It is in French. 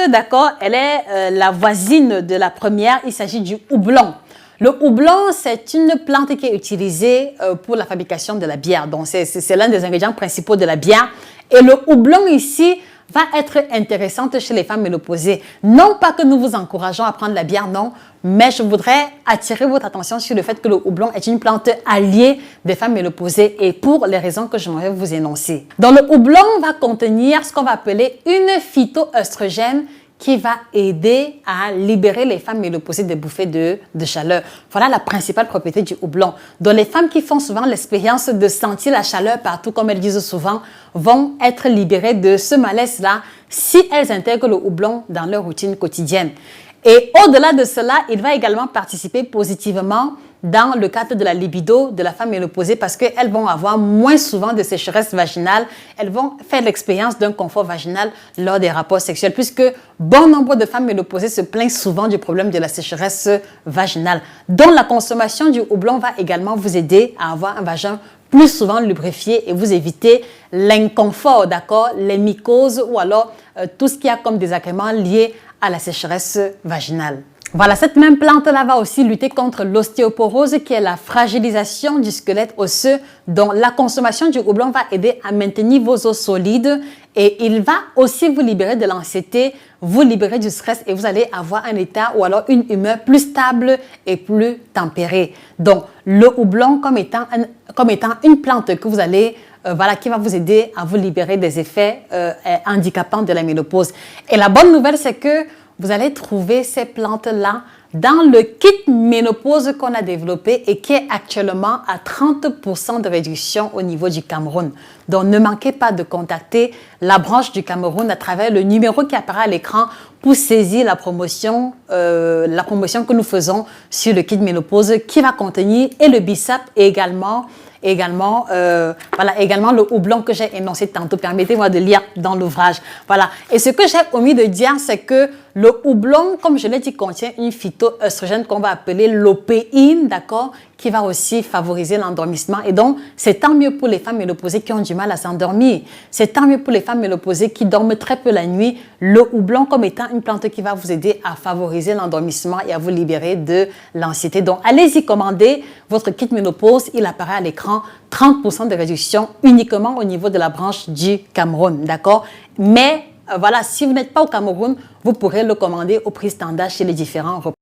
d'accord, elle est la voisine de la première. Il s'agit du houblon. Le houblon, c'est une plante qui est utilisée pour la fabrication de la bière. Donc, c'est l'un des ingrédients principaux de la bière. Et le houblon ici va être intéressante chez les femmes ménopausées. Non pas que nous vous encourageons à prendre la bière, non, mais je voudrais attirer votre attention sur le fait que le houblon est une plante alliée des femmes ménopausées et pour les raisons que je vais vous énoncer. Donc, le houblon va contenir ce qu'on va appeler une phytoœstrogène qui va aider à libérer les femmes ménopausées des bouffées de chaleur. Voilà la principale propriété du houblon. Donc, les femmes qui font souvent l'expérience de sentir la chaleur partout, comme elles disent souvent, vont être libérées de ce malaise-là si elles intègrent le houblon dans leur routine quotidienne. Et au-delà de cela, il va également participer positivement dans le cadre de la libido de la femme ménopausée parce qu'elles vont avoir moins souvent de sécheresse vaginale. Elles vont faire l'expérience d'un confort vaginal lors des rapports sexuels puisque bon nombre de femmes ménopausées se plaignent souvent du problème de la sécheresse vaginale. Donc, la consommation du houblon va également vous aider à avoir un vagin plus souvent lubrifié et vous éviter l'inconfort, d'accord, les mycoses ou alors tout ce qui a comme désagréments liés à la sécheresse vaginale. Voilà, cette même plante-là va aussi lutter contre l'ostéoporose qui est la fragilisation du squelette osseux. Donc, la consommation du houblon va aider à maintenir vos os solides et il va aussi vous libérer de l'anxiété, vous libérer du stress et vous allez avoir un état ou alors une humeur plus stable et plus tempérée. Donc, le houblon comme étant une plante que vous allez voilà, qui va vous aider à vous libérer des effets handicapants de la ménopause. Et la bonne nouvelle, c'est que vous allez trouver ces plantes-là dans le kit ménopause qu'on a développé et qui est actuellement à 30% de réduction au niveau du Cameroun. Donc, ne manquez pas de contacter la branche du Cameroun à travers le numéro qui apparaît à l'écran pour saisir la promotion que nous faisons sur le kit ménopause qui va contenir et le bissap et également le houblon que j'ai énoncé tantôt. Permettez-moi de lire dans l'ouvrage. Voilà. Et ce que j'ai omis de dire, c'est que le houblon, comme je l'ai dit, contient une phytoœstrogène qu'on va appeler l'opéine, d'accord, qui va aussi favoriser l'endormissement. Et donc, c'est tant mieux pour les femmes ménopausées qui ont du mal à s'endormir. C'est tant mieux pour les femmes ménopausées qui dorment très peu la nuit. Le houblon comme étant une plante qui va vous aider à favoriser l'endormissement et à vous libérer de l'anxiété. Donc, allez-y commander votre kit ménopause. Il apparaît à l'écran, 30% de réduction uniquement au niveau de la branche du Cameroun, d'accord? Mais voilà, si vous n'êtes pas au Cameroun, vous pourrez le commander au prix standard chez les différents repas.